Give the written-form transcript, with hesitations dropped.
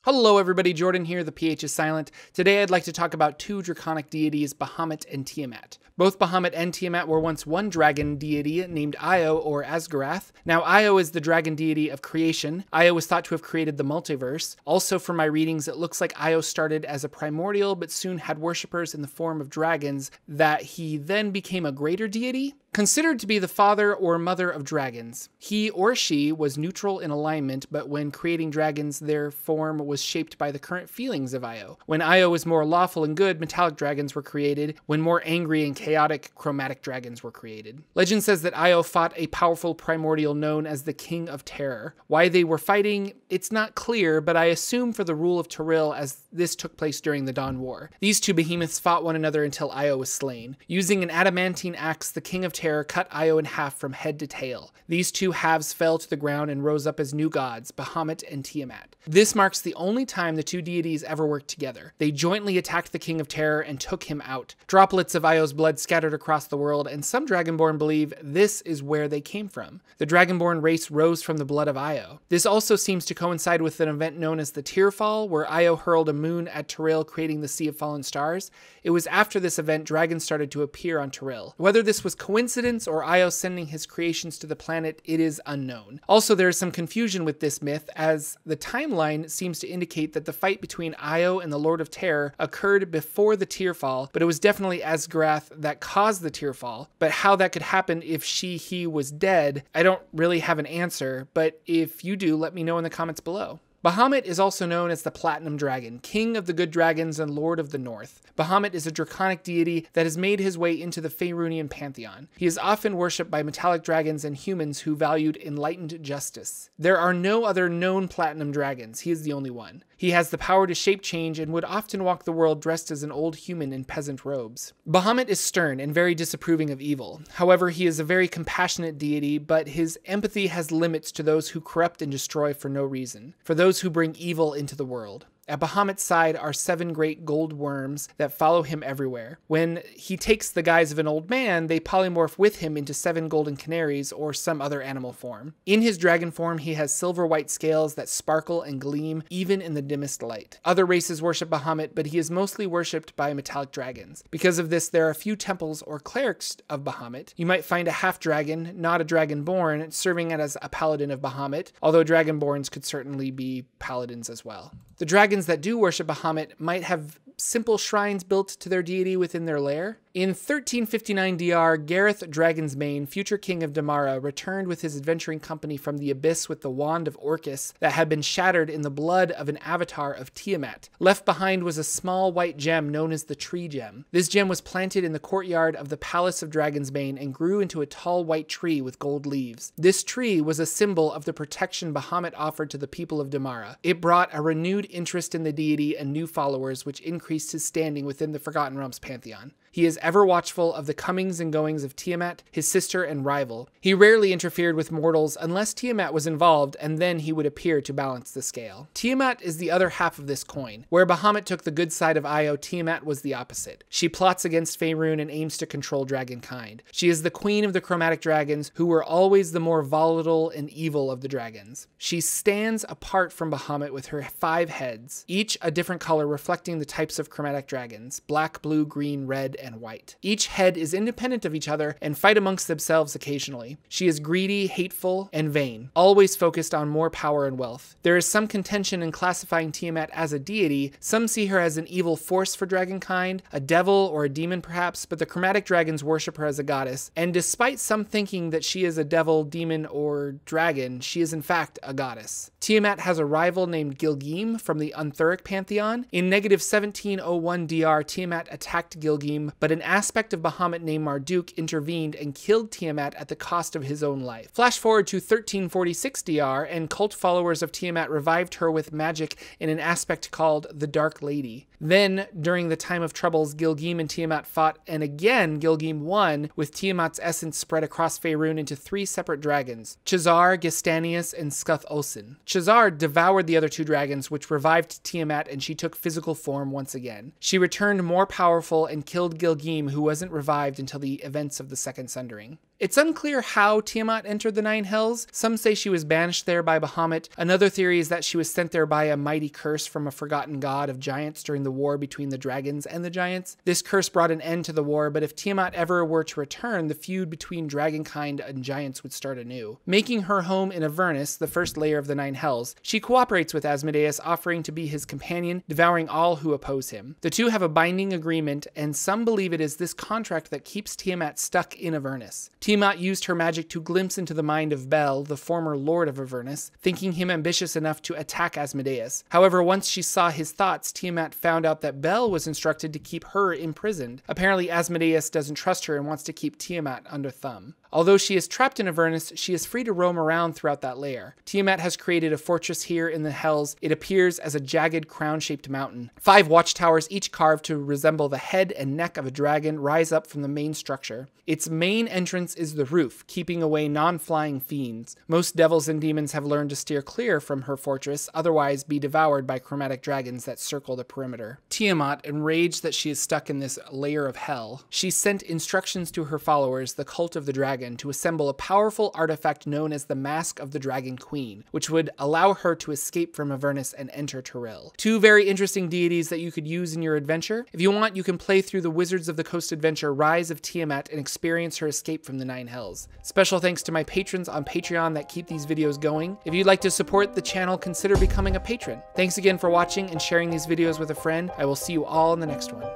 Hello everybody, Jordan here, the PH is silent. Today I'd like to talk about two Draconic deities, Bahamut and Tiamat. Both Bahamut and Tiamat were once one dragon deity named Io or Asgarath. Now Io is the dragon deity of creation. Io was thought to have created the multiverse. Also from my readings it looks like Io started as a primordial but soon had worshippers in the form of dragons that he then became a greater deity. Considered to be the father or mother of dragons. He or she was neutral in alignment, but when creating dragons, their form was shaped by the current feelings of Io. When Io was more lawful and good, metallic dragons were created. When more angry and chaotic, chromatic dragons were created. Legend says that Io fought a powerful primordial known as the King of Terror. Why they were fighting, it's not clear, but I assume for the rule of Tyrell, as this took place during the Dawn War. These two behemoths fought one another until Io was slain. Using an adamantine axe, the King of Terror cut Io in half from head to tail. These two halves fell to the ground and rose up as new gods, Bahamut and Tiamat. This marks the only time the two deities ever worked together. They jointly attacked the King of Terror and took him out. Droplets of Io's blood scattered across the world, and some Dragonborn believe this is where they came from. The Dragonborn race rose from the blood of Io. This also seems to coincide with an event known as the Tearfall, where Io hurled a moon at Tyrell, creating the Sea of Fallen Stars. It was after this event dragons started to appear on Tyrell. Whether this was coincidence or Io sending his creations to the planet, it is unknown. Also, there is some confusion with this myth, as the timeline seems to indicate that the fight between Io and the Lord of Terror occurred before the Tearfall, but it was definitely Asgarath that caused the Tearfall. But how that could happen if he was dead, I don't really have an answer, but if you do, let me know in the comments below. Bahamut is also known as the Platinum Dragon, king of the good dragons and lord of the north. Bahamut is a draconic deity that has made his way into the Faerunian pantheon. He is often worshipped by metallic dragons and humans who valued enlightened justice. There are no other known platinum dragons, he is the only one. He has the power to shape change and would often walk the world dressed as an old human in peasant robes. Bahamut is stern and very disapproving of evil. However, he is a very compassionate deity, but his empathy has limits to those who corrupt and destroy for no reason. For those who bring evil into the world. At Bahamut's side are 7 great gold worms that follow him everywhere. When he takes the guise of an old man, they polymorph with him into 7 golden canaries or some other animal form. In his dragon form, he has silver white scales that sparkle and gleam even in the dimmest light. Other races worship Bahamut, but he is mostly worshipped by metallic dragons. Because of this, there are a few temples or clerics of Bahamut. You might find a half-dragon, not a dragonborn, serving as a paladin of Bahamut, although dragonborns could certainly be paladins as well. The dragons that do worship Bahamut might have simple shrines built to their deity within their lair. In 1359 DR, Gareth Dragonsbane, future king of Damara, returned with his adventuring company from the abyss with the wand of Orcus that had been shattered in the blood of an avatar of Tiamat. Left behind was a small white gem known as the Tree Gem. This gem was planted in the courtyard of the Palace of Dragonsbane and grew into a tall white tree with gold leaves. This tree was a symbol of the protection Bahamut offered to the people of Damara. It brought a renewed interest in the deity and new followers, which increased his standing within the Forgotten Realms pantheon. He is ever watchful of the comings and goings of Tiamat, his sister and rival. He rarely interfered with mortals unless Tiamat was involved, and then he would appear to balance the scale. Tiamat is the other half of this coin. Where Bahamut took the good side of Io, Tiamat was the opposite. She plots against Faerun and aims to control dragonkind. She is the queen of the chromatic dragons, who were always the more volatile and evil of the dragons. She stands apart from Bahamut with her 5 heads, each a different color reflecting the types of chromatic dragons: black, blue, green, red, and white. Each head is independent of each other and fight amongst themselves occasionally. She is greedy, hateful, and vain, always focused on more power and wealth. There is some contention in classifying Tiamat as a deity. Some see her as an evil force for dragonkind, a devil or a demon perhaps, but the chromatic dragons worship her as a goddess, and despite some thinking that she is a devil, demon, or dragon, she is in fact a goddess. Tiamat has a rival named Gilgim from the Unthuric pantheon. In negative 1701 DR, Tiamat attacked Gilgim, but an aspect of Bahamut named Marduk intervened and killed Tiamat at the cost of his own life. Flash forward to 1346 DR, and cult followers of Tiamat revived her with magic in an aspect called the Dark Lady. Then, during the time of troubles, Gilgim and Tiamat fought, and again Gilgim won, with Tiamat's essence spread across Faerun into 3 separate dragons: Chazar, Gestanius, and Scuth-Osin. Chazar devoured the other 2 dragons, which revived Tiamat, and she took physical form once again. She returned more powerful and killed Gilgim, who wasn't revived until the events of the Second Sundering. It's unclear how Tiamat entered the Nine Hells. Some say she was banished there by Bahamut. Another theory is that she was sent there by a mighty curse from a forgotten god of giants during the war between the dragons and the giants. This curse brought an end to the war, but if Tiamat ever were to return, the feud between dragonkind and giants would start anew. Making her home in Avernus, the first layer of the Nine Hells, she cooperates with Asmodeus, offering to be his companion, devouring all who oppose him. The two have a binding agreement, and some believe it is this contract that keeps Tiamat stuck in Avernus. Tiamat used her magic to glimpse into the mind of Bel, the former lord of Avernus, thinking him ambitious enough to attack Asmodeus. However, once she saw his thoughts, Tiamat found out that Bel was instructed to keep her imprisoned. Apparently, Asmodeus doesn't trust her and wants to keep Tiamat under thumb. Although she is trapped in Avernus, she is free to roam around throughout that layer. Tiamat has created a fortress here in the Hells. It appears as a jagged crown-shaped mountain. 5 watchtowers, each carved to resemble the head and neck of a dragon, rise up from the main structure. Its main entrance is the roof, keeping away non-flying fiends. Most devils and demons have learned to steer clear from her fortress, otherwise be devoured by chromatic dragons that circle the perimeter. Tiamat, enraged that she is stuck in this layer of hell, she sent instructions to her followers, the cult of the dragon, to assemble a powerful artifact known as the Mask of the Dragon Queen, which would allow her to escape from Avernus and enter Tyrell. 2 very interesting deities that you could use in your adventure. If you want, you can play through the Wizards of the Coast adventure Rise of Tiamat and experience her escape from the Nine Hells. Special thanks to my patrons on Patreon that keep these videos going. If you'd like to support the channel, consider becoming a patron. Thanks again for watching and sharing these videos with a friend. I will see you all in the next one.